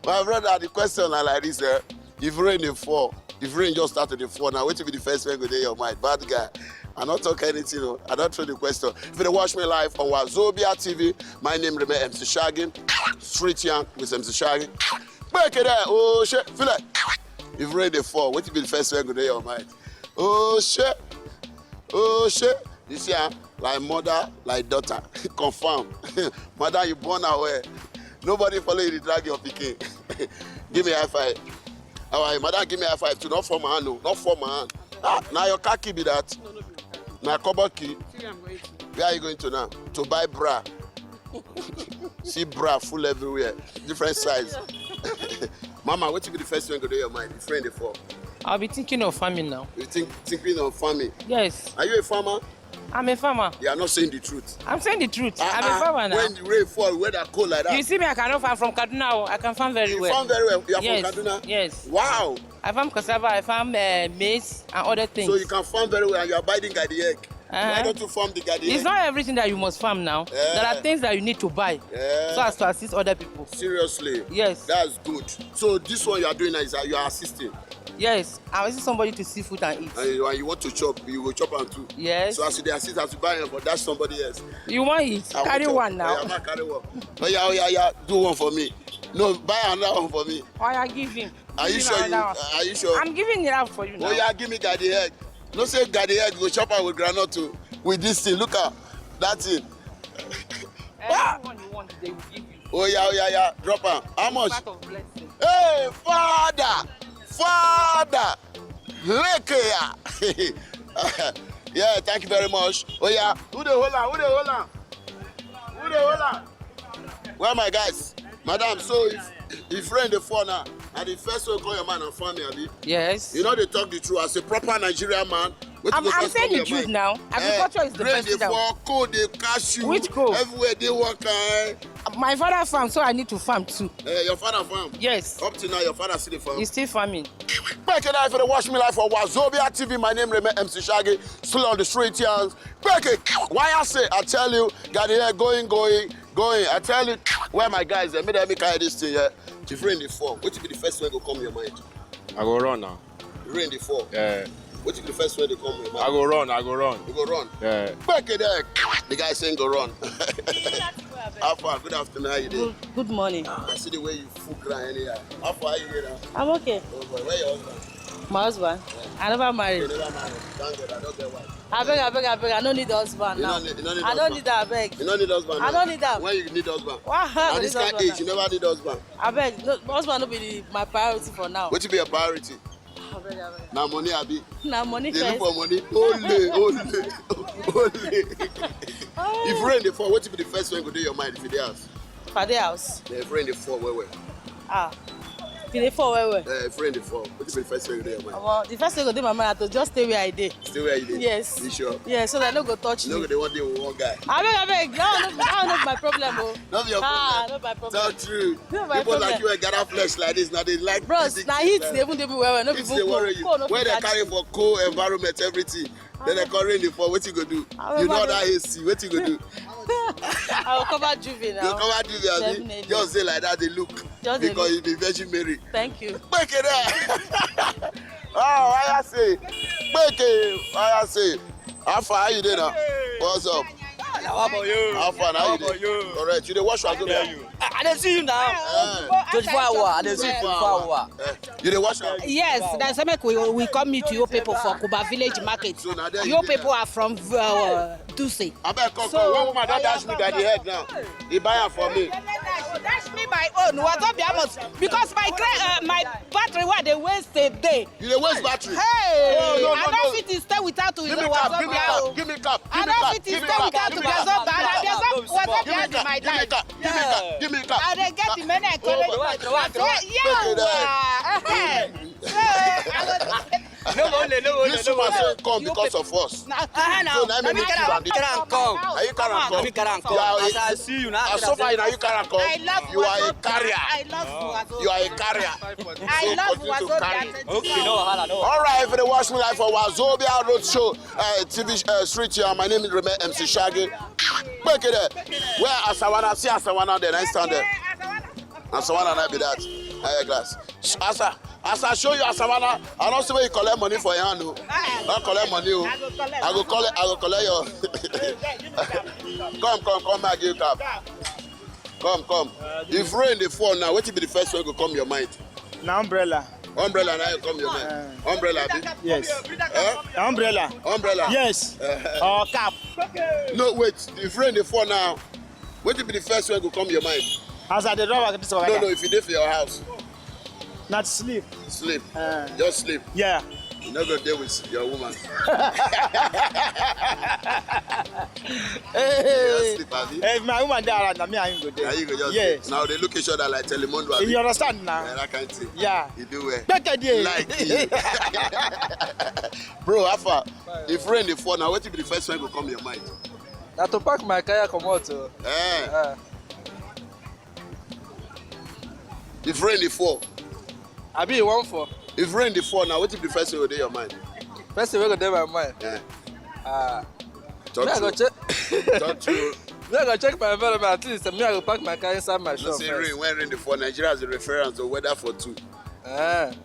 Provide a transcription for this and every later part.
My brother, the question are like this, if rain dey fall, if rain just started to fall, now wait to be the first one go dey your mind. Bad guy. I don't talk anything, no. I don't throw the question. If you watch me live on Wazobia TV, my name remains MC Shaggy. Street Young with MC Shaggy. Break it there. Oh shit. Feel like if rain dey fall, wait to be the first one go dey your mind. Oh shit. Oh shit. You see, like mother, like daughter. Confirm. Mother, you born away. Nobody follow you to drag your pikin. Give me a high five. All right, madam, give me a high five too. Not for my hand, no. Not for my hand. Now your car key be that. Now cupboard key. Where are you going to now? To buy bra. See bra full everywhere. Different size. Mama, what will be the first thing to do your mind? The friend before. I'll be thinking of farming now. You thinking of farming? Yes. Are you a farmer? I'm a farmer. You are not saying the truth. I'm saying the truth. I'm a farmer now. When the rain fall, weather cold like that. You see me, I cannot farm from Kaduna. I can farm very well. You farm very well? You are yes. from Kaduna? Yes. Wow. I farm cassava, I farm maize and other things. So you can farm very well and you are biting the egg. Why don't you farm the garden? It's not everything that you must farm now. Yeah. There are things that you need to buy so as to assist other people. Seriously? Yes. That's good. So this one you are doing now is that you are assisting? Yes. I'm assisting somebody to see food and eat. And you want to chop, you will chop and too. Yes. So as you assist, as you buy it, but that's somebody else. You want it? Carry one now. Oh, yeah, carry one. Oh yeah. Do one for me. No, buy another one for me. Oh yeah, give him. Are you sure? Are you sure? I'm giving it out for you now. Oh yeah, give me garden egg. No say garden egg, go chop out with granola too. With this thing, look at that thing. Everyone you want, they will give you. Oh yeah. Drop am. How much? Part of blessing. Hey, Father! Look here. Yeah, thank you very much. Oh yeah, who the hold on? Where are my guys? Madam, so if friend the phone now, and the first one call your man and family, abi? Yes. You know they talk the truth as a proper Nigerian man. I'm saying the truth now. Agriculture is the best thing. Rain dey fall, cold dey catch you. Which cold? Everywhere they work. My father farm, so I need to farm too. Your father farm? Yes. Up to now, your father still farm? He's still farming. Back it out for the Watch Me Live for Wazobia TV. My name remains MC Shaggy. Still on the street, young. Back it. Why I say? I tell you, got the hair going. I tell you, where my guys? They made me carry this thing. Yeah. If rain dey fall, what will be the first one to come in your mind? I go run now. Rain dey fall. Yeah. What will be the first one to come in your mind? I go run. You go run? Yeah. Back it there. The guy saying go run. How far? Good afternoon. How you doing? Good morning. I see the way you full grind anyhow. How far are you here now? I'm okay. Oh boy, where your husband? My husband? I never married. You never married. Thank God, I don't get wife. I beg. I don't need husband now. I don't need that, I beg. You don't need husband now? I don't need that. When you need husband? Why? At this kind of age, you never need husband. I beg. No, husband will be my priority for now. What will be your priority? I beg. Now money, Abi. Now money They first. look for money. Only. If rain dey fall, what will be the first thing go do your mind if you dey house? For the house. If rain dey fall, where? Did they fall where? If rain dey fall, what will be the first thing go do your mind? Well, the first thing I go do my mind to just stay where I did. Stay where you dey? Yes. You sure? Yeah, so that no go touch You know me. they want deal with one guy. I beg. Now not my problem, oh. Not your problem. Not my problem. Tell true. No, my People problem. like you and gather flesh like this, now they like Bros, now heat they even do me well. No If people they worry you, when they carry for cold environment, everything, then they call rain dey fall, what you go do? You know that AC, what you go do? I will cover Juvie now. You cover Juvie, Definitely. just say like that, they look. Just they Because you look. be Virgin Mary. Thank you. Break it there. Oh, why I say? Break it. Why I say? How far are you there now? What's up? How about you? How far are you there? Correct. You dey wash your I don't see you now. 24 hours. I don't see you 24 hours. You dey wash your Yes, that's why we come meet you people for Kuba Village Market. So now there You you people are from Duse. I bet come. One woman don't dash me by the head now. He buy her for me. Dash me my own. Wazobia must because my battery where they waste a day. You dey waste battery. Hey, No. I don't fit to stay without to Give me cap. Wazobia. Give me cap. I don't fit to stay without to Wazobia in my life. Give me cap. I don't get the many No only. This woman say come because of us. So now me need to and Come. Are you carry come? As I see you now. So far now you carry come. I love You are a carrier. I love Wazobia. You are a carrier. I love continue to carry. Wazobia. Okay, no wahala, no. All right, for the Watch Me Live for Wazobia Roadshow TV street here. My name is MC Shaggy. Break it there. Where Asawana? See Asawana there. Nice stand there. And Savannah not be that. Higher class. As I show you a Savannah, I don't see where you collect money for your hand. Don't collect money. I go collect your. Come, I give you cap. Come. If rain dey fall now, what will be the first one to come your mind? Na umbrella. Umbrella now come your mind. Umbrella, be? Yes. Umbrella. Umbrella. Yes. Or cap. No, wait. If rain dey fall now, what will be the first one to come your mind? As I dey drive, this one. No. If you dey for your house. Not sleep. Sleep. Just sleep. Yeah. You not gonna deal with your woman. Hey. Sleep, have you? If my woman there, and me, I ain't go there. Now you go just Yes. now they look each other like Telemundo. You understand now? Yeah, that kind of thing. Yeah. You do well. Better day. Like you. Bro, Alpha, if rain dey fall now, what will be the first one to come your mind? Na to pack my car come out. If rain dey fall. I be one for. If rain dey fall now, what will be the first thing go dey your mind? First thing we go dey my mind. Talk Me I go to. check. Talk to. Me I go check my environment. At least me I go pack my car inside my No shop say first. rain, when rain dey fall, Nigeria has a reference to weather for two.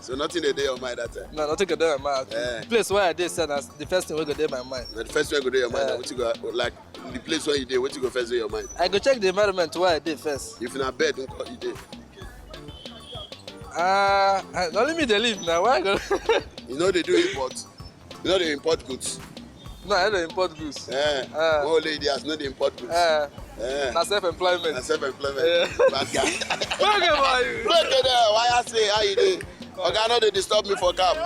So nothing dey your mind that time. No, nothing go dey my mind. Place where I dey say na the first thing we go dey my mind. Na the first thing go dey your mind. What you go like the place where you dey? What you go first dey your mind? I go check the environment where I dey first. If na bed, don't call you dey. Only me dey live now. Why I go? You know they do import. You know they import goods. No, I don't import goods. One lady has not import goods. Na self-employment. Na self-employment. Bad guy. Okay, boy. Look at that. Why I say how you dey? Okay, no, they disturb me for cab.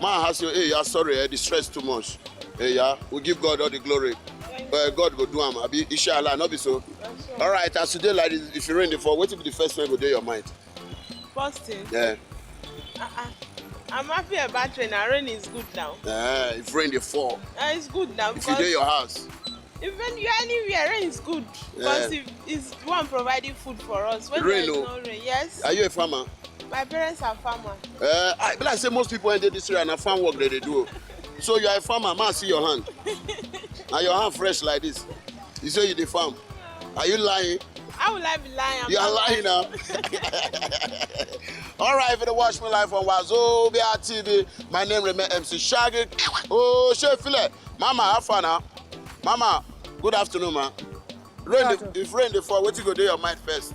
Man has you, hey, yeah, sorry, the stress too much. Hey, yeah, we give God all the glory. God go do am. Abi, inshallah, not be so. All right, as today, like this, if you rain the fall, what will be the first thing go do your mind? First thing. Yeah. I'm happy about rain. Rain is good now. If rain the fall. It's good now. If you dey your house. Even you're anywhere, rain is good. Because if it's one providing food for us. When Rain, there is no rain, yes. Are you a farmer? My parents are farmers. I like say most people in this area na farm work they do. So you are a farmer, man, see your hand. And your hand fresh like this. You say you the farm. Are you lying? How will I be lying? You are lying now. All right, if you watch me live on Wazobia TV, my name remains MC Shaggy. Oh, Chef Philip. Mama, how far now? Mama, good afternoon, ma. If rain dey fall, what you go do your mind first?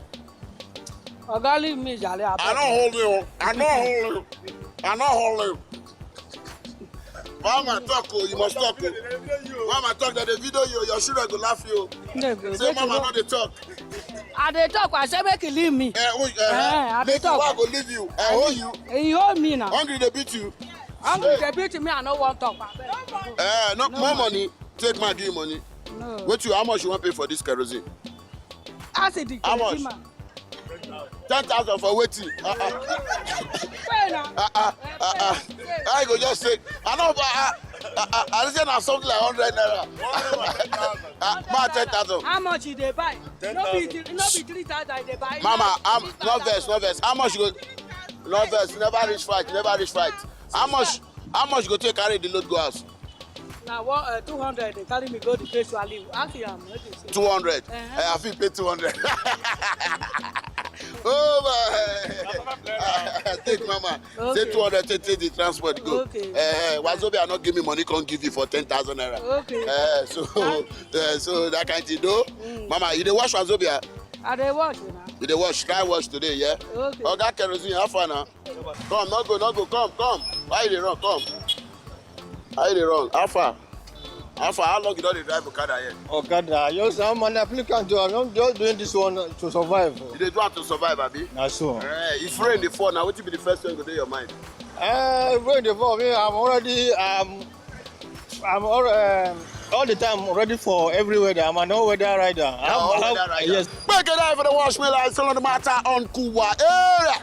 Oga, leave me, Jale. I don't hold you. I don't hold you. I don't hold you. Mama talk, oh, you must talk. Oh. Mama talk that the video you, your children go laugh you. Say mama not dey talk. I dey talk, I say make you leave me. I dey Make you talk. I go leave you. I hold you. He hold me now. Hungry they beat you. Hungry dey beat me, I no want talk. No more money. Take my give you money. No. Wait you, how much you want pay for this kerosene? I say the How much? 10,000 for waiting. I go just say, I know, I listen to something like 100 naira. 10,000. How much you dey buy? No be 3,000 they buy. Mama, no verse. How much you go? No verse. Never reach fight. How much you go take carry the load go house? Now 200 they carry me go the place where I live. Ask him, what you say? 200. I feel pay 200. Oh my! Take mama. Okay. Say 200. Take the transport go. Okay. Wazobia not give me money. Can't give you for 10,000 naira. Okay. So that kind of thing do. Mama, you dey wash Wazobia? I dey watch you now. You dey wash? Try wash today, yeah. Okay. Oh, that kerosene, how far now? Come, not go, come. Why you dey run? Come. How you dey run? How far? How long you don dey drive Okada here? Okada, yes, I'm an applicant. I'm just doing this one to survive. You dey do am to survive, abi? Na so. If rain dey fall, now wetin be the first thing go dey your mind? Rain dey fall. Me, I'm already, all the time ready for every weather. I'm an all-weather rider. Yes. Break it down for the wash me like so on the matter on Kuwa area.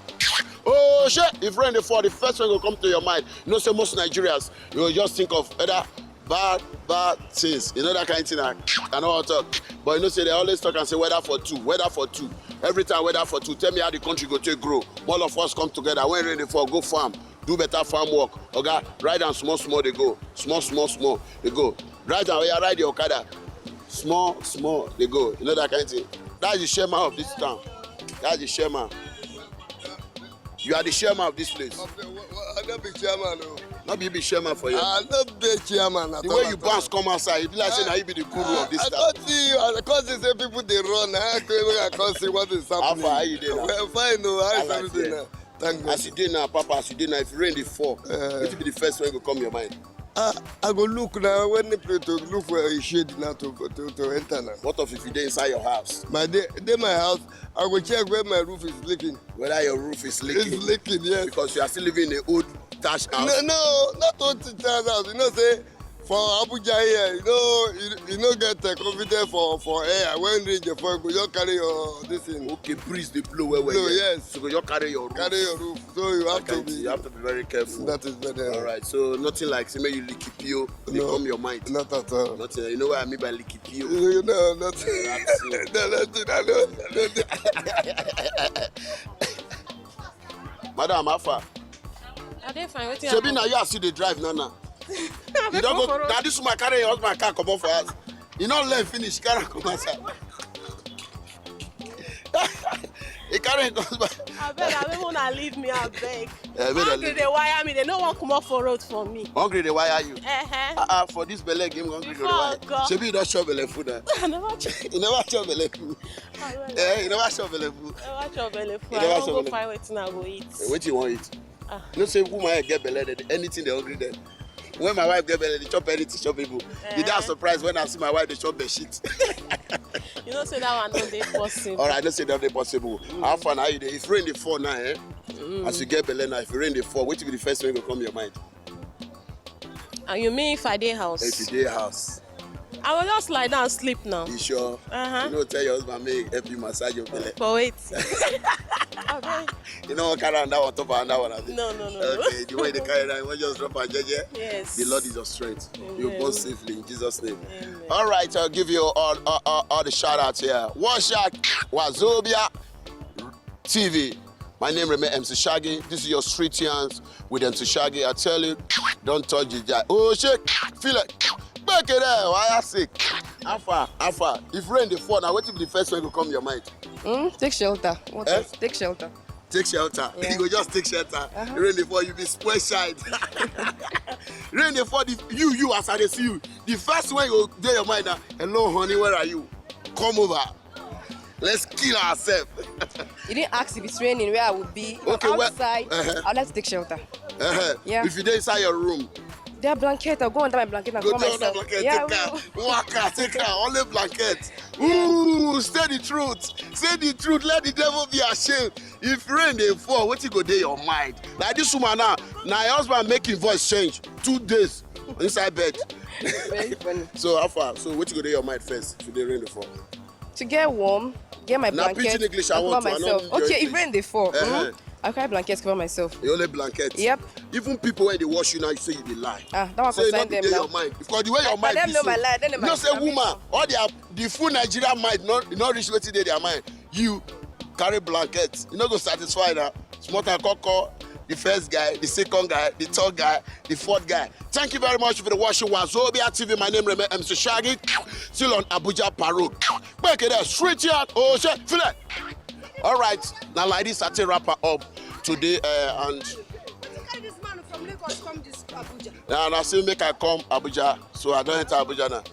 Oh shit! If rain dey fall, the first thing go come to your mind. You know, say most Nigerians, you will just think of either bad things. You know that kind of thing. I know how to talk. But you know, say they always talk and say weather for two. Every time weather for two. Tell me how the country go take grow. All of us come together. When rain dey fall, go farm. Do better farm work. Okay? Ride and small they go. Small they go. Ride and ride the Okada. Small, they go. You know that kind of thing. That's the chairman of this town. That's the chairman. You are the chairman of this place. I'm not be chairman. Not be chairman for you. I'm not be chairman. The way you bounce come outside, you be like saying, "I be the guru of this town." I can't see you. I can't see people they run. I can't see what is happening. How far are you there now? Well, fine. No, how is everything now? Thank God. As you did now, Papa, as you did now, if rain dey fall, it will be the first one to come your mind. I go look now when they play to look for a shade now to enter now. What if you dey inside your house? My house, I go check where my roof is leaking. Whether your roof is leaking? It's leaking, yes. Because you are still living in an old thatched house. No, not old thatched house. You know, say for Abuja here, you know get confidence for air. When rain dey fall, you just carry your this thing. Okay, breeze dey blow where blow, yes. So you just carry your roof. Carry your roof. So you have to be. You have to be very careful. That is better. All right. So nothing like say you leaky pio. They come your mind. Not at all. Nothing. You know what I mean by leaky pio? You know nothing. Nothing. I know. Madam, how far? Are they fine? Waiting. So be now you see the drive now. You don't go. Now this woman carry your husband car come off for us. You not let finish. Carry come outside. He carry his husband. I beg, I don't want to leave me. I beg. Hungry they wire me. They no one come up for road for me. Hungry they wire you. For this belly game, hungry they wire. Should be not chop belly food. I never chop. You never chop belly food. You never chop belly food. I never chop belly food. You I never don't chop go belly find wetin I go eat. What you want eat? You know say woman get belly, anything they hungry then. When my wife get belly, they chop anything, chop people. You don't surprised when I see my wife, they chop the shit. You don't say that one don't dey possible. All right, don't say that they possible. How fun are you there? If rain dey fall now, as you get belly now, if rain dey fall, what will be the first thing that come your mind? And you mean if I dey house? If you dey house. I will just lie down and sleep now. You sure? You know, tell your husband, make help you massage your belly. But wait. You know what carry on that one top and that one? No. Okay, the way they carry that, you just drop and judge. Yes. The Lord is your strength. You go safely in Jesus' name. Amen. All right, I'll give you all the shout outs here. One shot, Wazobia TV. My name is MC Shaggy. This is your street hands with MC Shaggy. I tell you, don't touch the guy. Oh shit, feel it. Back it there. Why I sick? Alpha. If rain dey fall, now what will be the first one to come your mind? Take shelter. What else? Take shelter. Take shelter. Yeah. You go just take shelter. Rain dey fall, you be spoil child. Rain dey fall, you as I dey see you. The first one you go dey your mind now. Hello, honey, where are you? Come over. Let's kill ourselves. You didn't ask if it's raining where I would be. Okay, outside. I'd like to take shelter. Yeah. If you dey inside your room. There are blankets. I'll go under my blanket and cover myself. Go down blanket, take her, only blanket. Ooh, say the truth, let the devil be ashamed. If rain dey fall, what you go dey your mind? Like this woman now your husband making voice change 2 days inside bed. Very funny. So how far? So what you go dey your mind first if the rain dey fall? To get warm, get my blanket, Pidgin English, and I want cover to. myself. Okay, if rain dey fall, I'll carry blankets, cover myself. You only blankets? Yep. Even people when they wash you now, you say you dey lie. That one so concern them now. Your mind. Because the way your mind them be know so. my lie, then You know say woman, all the full Nigerian mind not reach wetin dey their mind. You carry blankets, you no go satisfy now. Small time koko, the first guy, the second guy, the third guy, the fourth guy. Thank you very much for the watching Wazobia TV. My name is MC Shaggy. Still on Abuja Parole. Back it there, straight here. Oh shit, feel it. All right, now like this, I take wrap up today and. This man from Lagos come this Abuja. Now I say make I come Abuja, so I don't enter Abuja now.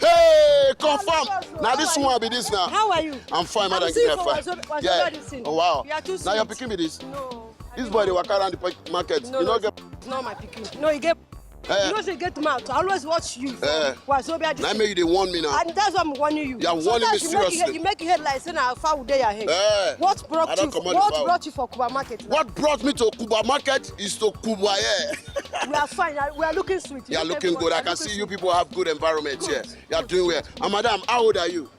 Hey, confirm. Now this one be this now. How are you? I'm fine, madam. Yeah. Oh wow. You are too Now you're sweet. picking me this. No. This boy they walk around the market. No, you know no, get. it's not my picking. No, you get. You know, say get mouth. I always watch you. Wazobia. Now maybe they warn me now. And that's why I'm warning you. You are warning me seriously. You make your head like saying how far would they your head. What brought you for Kuba market? Now? What brought me to Kuba market is to Kuba, yeah. We are fine. We are looking sweet. You are looking good. I can see you people have good environment here. You are doing well. And madam, how old are you?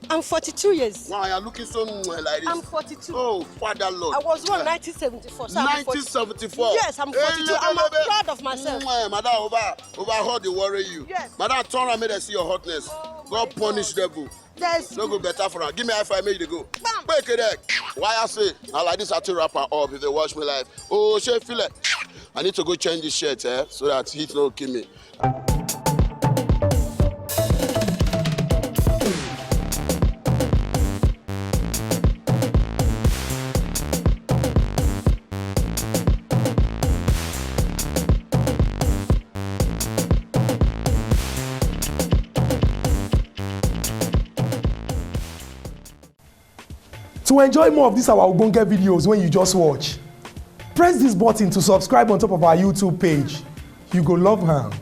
I'm 42 years. Wow, you are looking so like this. I'm 42. Oh, Father Lord. I was born 1974. So 1974. Yes, I'm 42. I'm proud of myself. Madam, overhaul the worry you. Yes. Madam, turn around, make them see your hotness. God punish devil. There's No go better for her. Give me a high five, make you go. Bam. Break it there. Why I say, I like this, I to wrap her up if they watch me live. Oh, she feel it. I need to go change this shirt, so that heat don't kill me. To enjoy more of these our ogbonge videos when you just watch, press this button to subscribe on top of our YouTube page. You go love am.